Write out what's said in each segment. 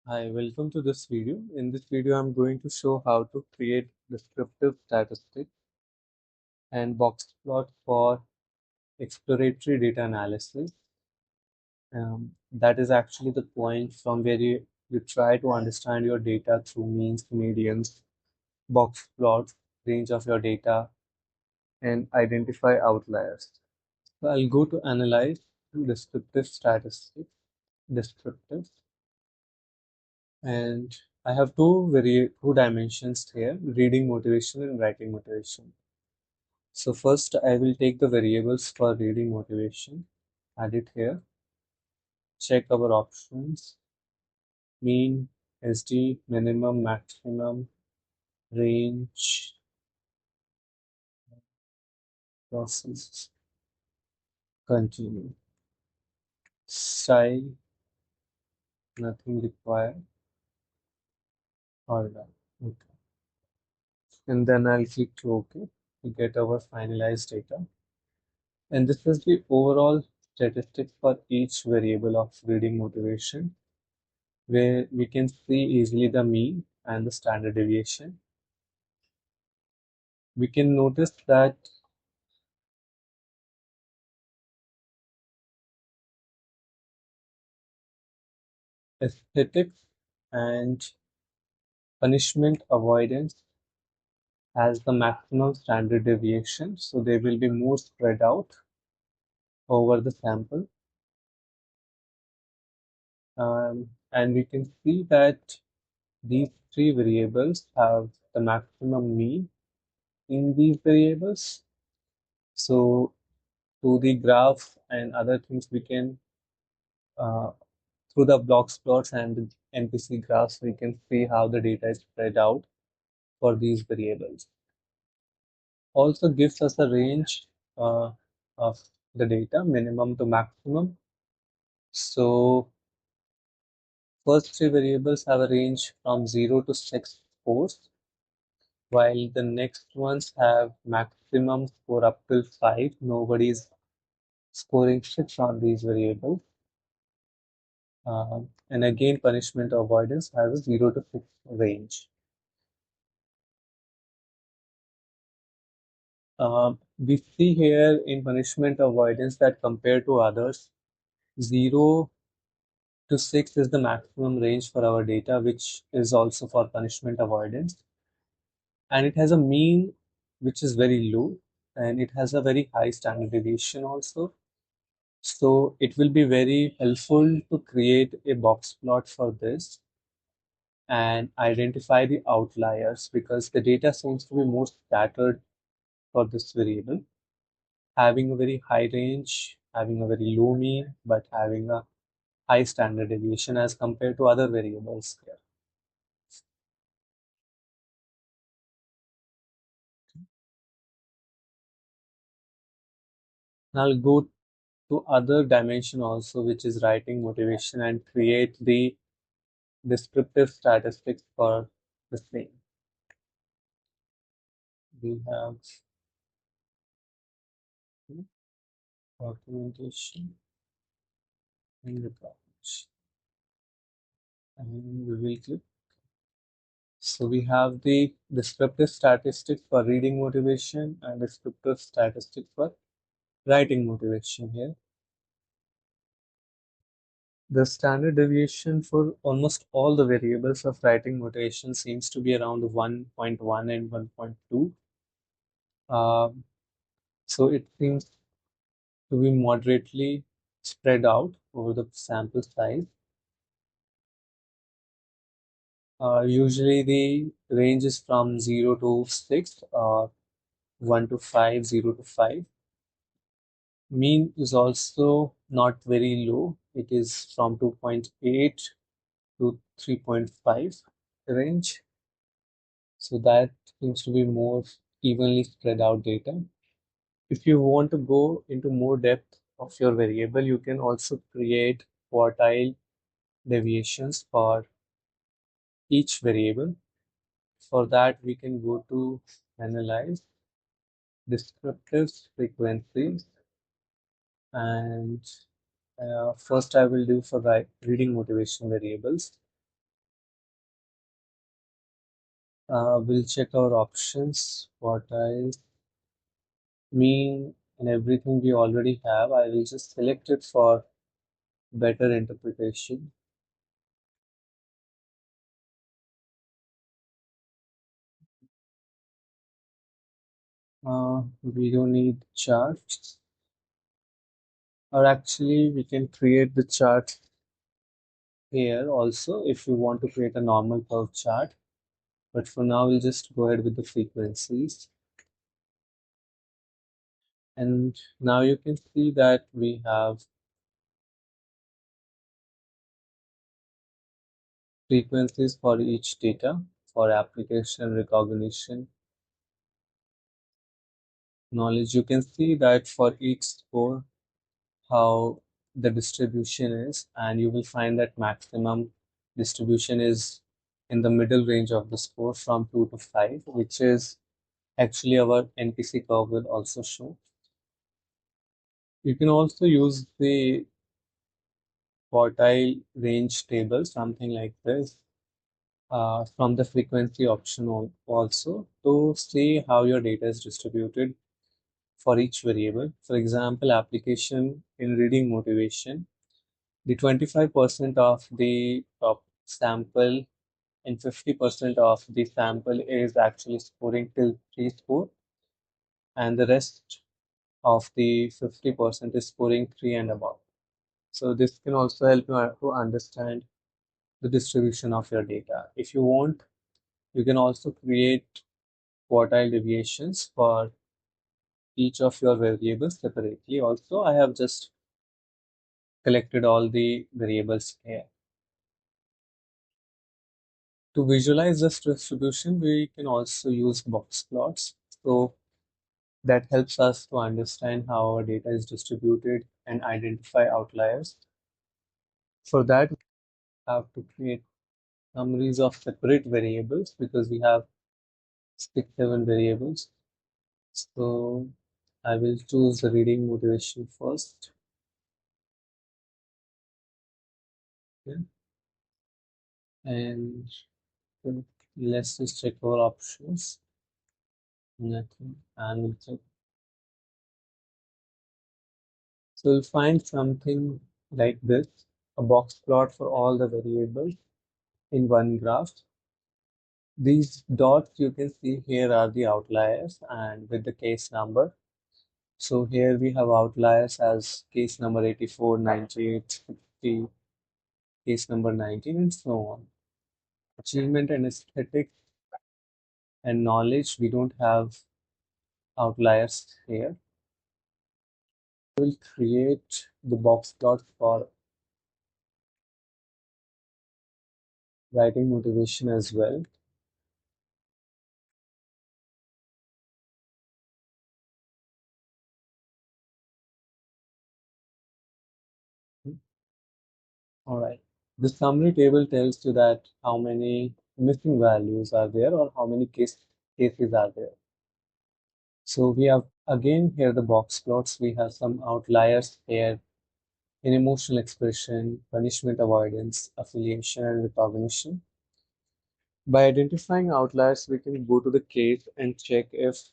Hi, welcome to this video. In this video, I'm going to show how to create descriptive statistics and box plot for exploratory data analysis. That is actually the point from where you try to understand your data through means, medians, box plots, range of your data, and identify outliers. So I'll go to analyze descriptive statistics, descriptive, and I have two dimensions here, reading motivation and writing motivation. So first I will take the variables for reading motivation, add it here, check our options, mean, SD, minimum, maximum, range, process, continue. Style, nothing required, all done. Okay. And then I'll click to OK to get our finalized data. And this is the overall statistics for each variable of reading motivation, where we can see easily the mean and the standard deviation. We can notice that aesthetics and punishment avoidance has the maximum standard deviation, so they will be more spread out over the sample. And we can see that these three variables have the maximum mean in these variables. So through the graph and other things, we can uh, through the box plots and the NPC graphs, we can see how the data is spread out for these variables. Also gives us a range of the data, minimum to maximum. So first three variables have a range from 0 to 6 scores, while the next ones have maximum score up till 5. Nobody's scoring 6 on these variables. And again, punishment avoidance has a 0 to 6 range. We see here in punishment avoidance that compared to others, 0 to 6 is the maximum range for our data, which is also for punishment avoidance. And it has a mean which is very low, and it has a very high standard deviation also. So it will be very helpful to create a box plot for this and identify the outliers, because the data seems to be more scattered for this variable, having a very high range, having a very low mean, but having a high standard deviation as compared to other variables here. And I'll go to other dimension also, which is writing motivation, and create the descriptive statistics for the same. We have documentation and documentation, and we will click. So we have the descriptive statistics for reading motivation and descriptive statistics for writing motivation here. The standard deviation for almost all the variables of writing motivation seems to be around 1.1 and 1.2. So it seems to be moderately spread out over the sample size. Usually the range is from 0 to 6, 1 to 5, 0 to 5. Mean is also not very low. It is from 2.8 to 3.5 range. So that seems to be more evenly spread out data. If you want to go into more depth of your variable, you can also create quartile deviations for each variable. For that, we can go to analyze descriptive frequencies, and first I will do for the reading motivation variables. We'll check our options, quartiles, mean, and everything we already have. I will just select it for better interpretation. We don't need charts, or actually we can create the chart here also if you want to create a normal curve chart. But for now, we'll just go ahead with the frequencies. And now you can see that we have frequencies for each data for application recognition knowledge. You can see that for each score how the distribution is, and you will find that maximum distribution is in the middle range of the score from 2 to 5, which is actually our NPC curve will also show. You can also use the quartile range table, something like this, from the frequency option also to see how your data is distributed for each variable. For example, application in reading motivation, the 25% of the top sample and 50% of the sample is actually scoring till 3 score, and the rest of the 50% is scoring 3 and above. So this can also help you to understand the distribution of your data. If you want, you can also create quartile deviations for each of your variables separately. Also, I have just collected all the variables here. To visualize this distribution, we can also use box plots. So that helps us to understand how our data is distributed and identify outliers. For that, we have to create summaries of separate variables because we have 7 variables. So I will choose the reading motivation first. Okay. And let's just check our options. Nothing. And we'll check. So we'll find something like this, a box plot for all the variables in one graph. These dots you can see here are the outliers and with the case number. So here we have outliers as case number 84, 98, 50, case number 19, and so on. Achievement and aesthetic and knowledge, we don't have outliers here. We'll create the box plot for writing motivation as well. All right. The summary table tells you that how many missing values are there or how many cases are there. So we have again here the box plots. We have some outliers here in emotional expression, punishment avoidance, affiliation, and recognition. By identifying outliers, we can go to the case and check if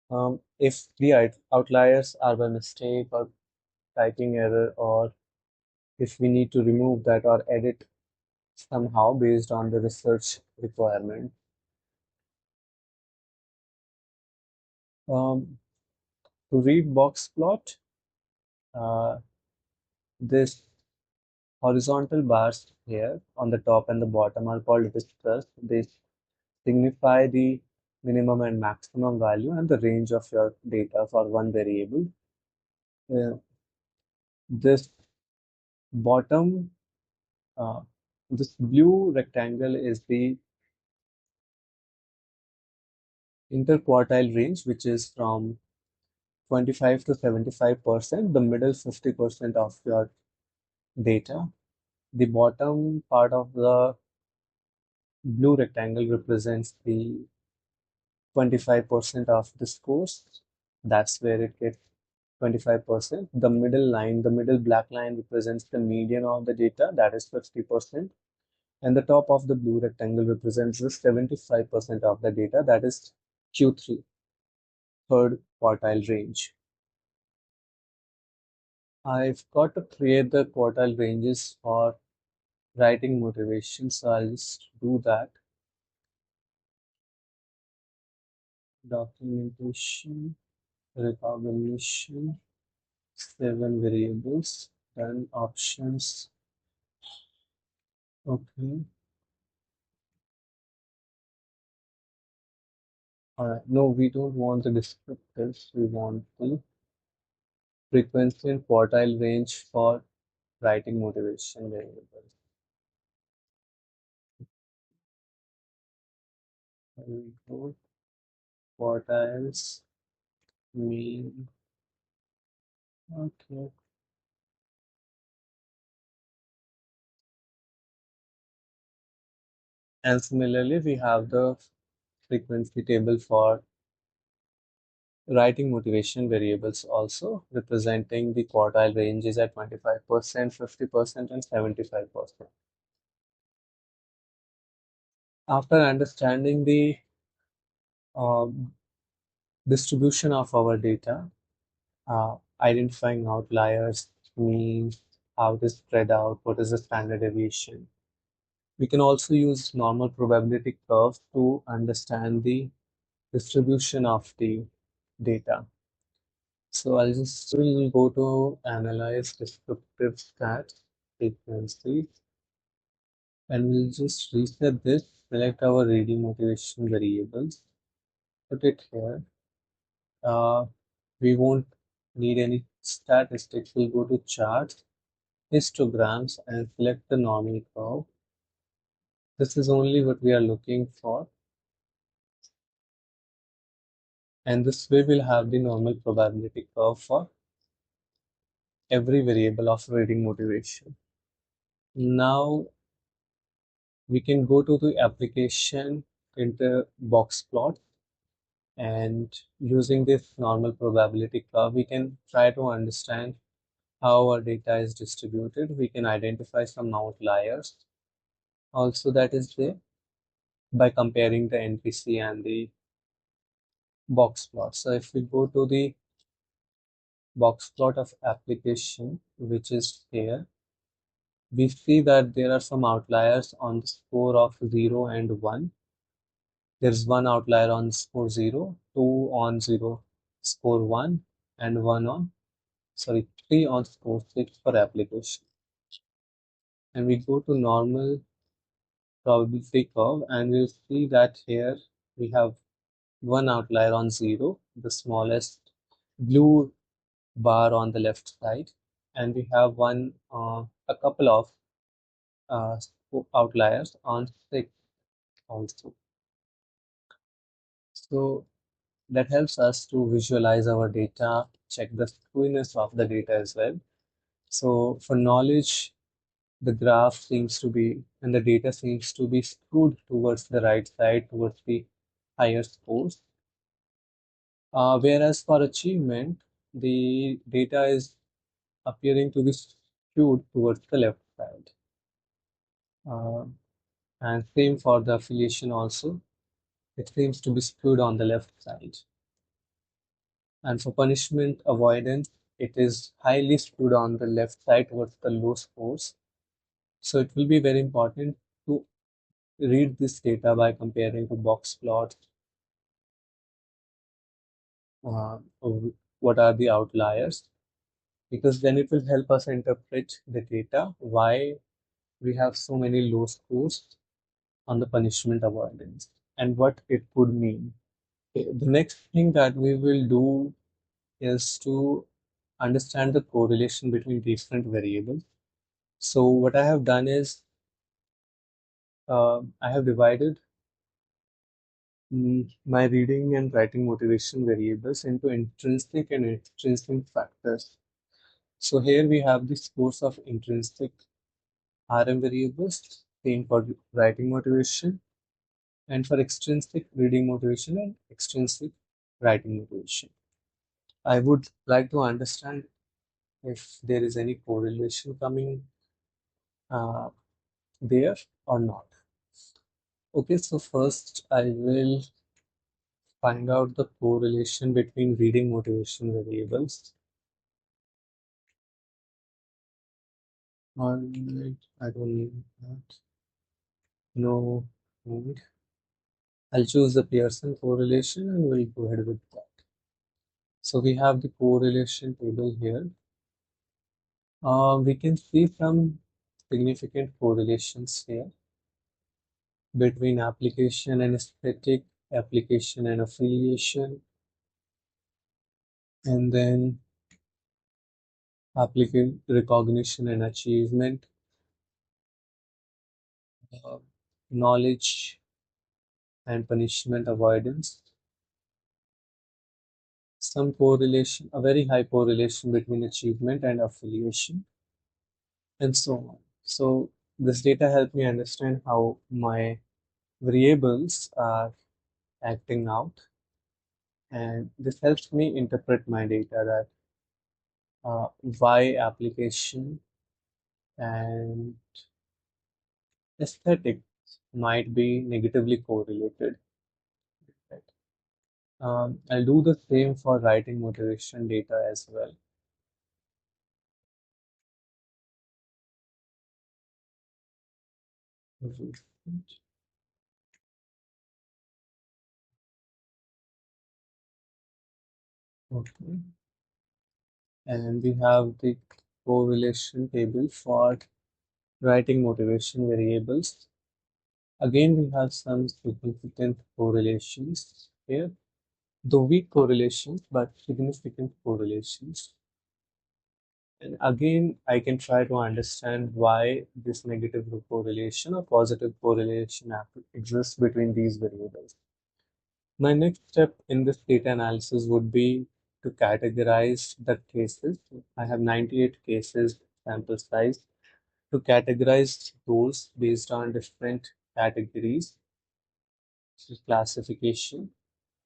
the outliers are by mistake or typing error, or if we need to remove that or edit somehow based on the research requirement. To read box plot, uh, this horizontal bars here on the top and the bottom are called whiskers. They signify the minimum and maximum value and the range of your data for one variable. This bottom, uh, this blue rectangle is the interquartile range, which is from 25 to 75%, the middle 50% of your data. The bottom part of the blue rectangle represents the 25% of the scores. That's where it gets 25%. The middle line, the middle black line represents the median of the data, that is 50%. And the top of the blue rectangle represents the 75% of the data, that is Q3, third quartile range. I've got to create the quartile ranges for writing motivation, so I'll just do that. Documentation, recognition, 7 variables, then options. Okay. No, we don't want the descriptives. We want the frequency and quartile range for writing motivation variables. There we go. Quartiles, mean. Okay. And similarly, we have the frequency table for writing motivation variables also, representing the quartile ranges at 25%, 50%, and 75%. After understanding the um, distribution of our data, identifying outliers, means, how it is spread out, what is the standard deviation. We can also use normal probability curves to understand the distribution of the data. So I'll just will go to analyze descriptive stats frequency, and we'll just reset this, select our reading motivation variables, put it here. We won't need any statistics. We'll go to charts, histograms, and select the normal curve. This is only what we are looking for. And this way we'll have the normal probability curve for every variable of reading motivation. Now we can go to the application into box plot, and using this normal probability curve, we can try to understand how our data is distributed. We can identify some outliers also that is there by comparing the NPC and the box plot. So if we go to the box plot of application, which is here, we see that there are some outliers on the score of 0 and 1. There's one outlier on score 0, 2 on 0, score 1, and 3 on score 6 for application. And we go to normal probability curve, and we'll see that here we have one outlier on 0, the smallest blue bar on the left side, and we have a couple of outliers on 6 also. So that helps us to visualize our data, check the skewness of the data as well. So for knowledge, the graph seems to be, and the data seems to be skewed towards the right side, towards the higher scores. Whereas for achievement, the data is appearing to be skewed towards the left side. And same for the affiliation also. It seems to be skewed on the left side. And for punishment avoidance, it is highly skewed on the left side towards the low scores. So it will be very important to read this data by comparing to box plots. Of what are the outliers? Because then it will help us interpret the data, why we have so many low scores on the punishment avoidance and what it could mean. The next thing that we will do is to understand the correlation between different variables. So what I have done is I have divided my reading and writing motivation variables into intrinsic and extrinsic factors. So here we have the scores of intrinsic RM variables, same for writing motivation, and for extrinsic reading motivation and extrinsic writing motivation. I would like to understand if there is any correlation coming there or not. Okay, so first I will find out the correlation between reading motivation variables. Alright, I don't need that. No need. I'll choose the Pearson correlation and we'll go ahead with that. So we have the correlation table here. We can see some significant correlations here between application and aesthetic, application and affiliation, and then applicant recognition and achievement, uh, knowledge and punishment avoidance, some correlation, a very high correlation between achievement and affiliation, and so on. So this data helped me understand how my variables are acting out, and this helps me interpret my data that why application and aesthetics might be negatively correlated. Right? I'll do the same for writing motivation data as well. Okay. And we have the correlation table for writing motivation variables. Again, we have some significant correlations here, though weak correlations, but significant correlations. And again, I can try to understand why this negative correlation or positive correlation exists between these variables. My next step in this data analysis would be to categorize the cases. I have 98 cases sample size, to categorize those based on different categories, classification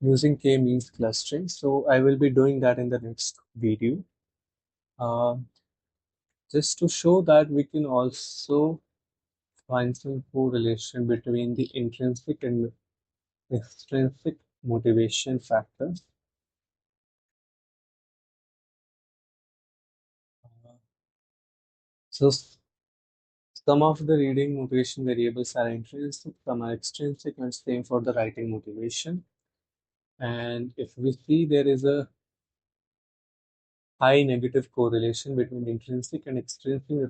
using k-means clustering. So I will be doing that in the next video. Uh, just to show that we can also find some correlation between the intrinsic and extrinsic motivation factors. So some of the reading motivation variables are intrinsic, some are extrinsic, and same for the writing motivation. And if we see there is a high negative correlation between intrinsic and extrinsic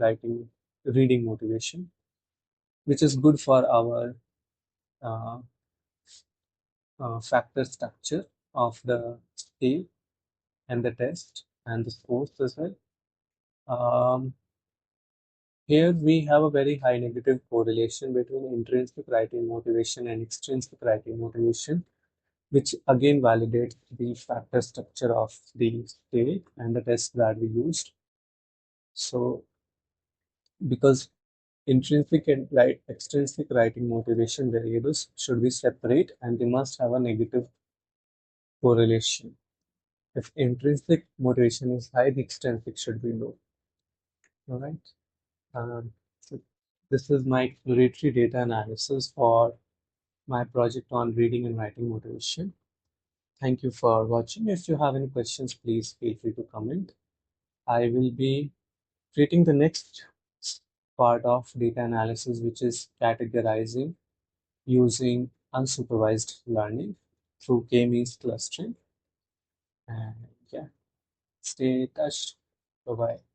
reading motivation, which is good for our uh, factor structure of the scale and the test and the scores as well. Here we have a very high negative correlation between intrinsic writing motivation and extrinsic writing motivation, which again validates the factor structure of the scale and the test that we used. So because intrinsic and extrinsic writing motivation variables should be separate and they must have a negative correlation. If intrinsic motivation is high, the extrinsic should be low. All right. So this is my exploratory data analysis for my project on reading and writing motivation. Thank you for watching. If you have any questions, please feel free to comment. I will be treating the next part of data analysis, which is categorizing using unsupervised learning through k-means clustering. And yeah, stay touched. Bye bye.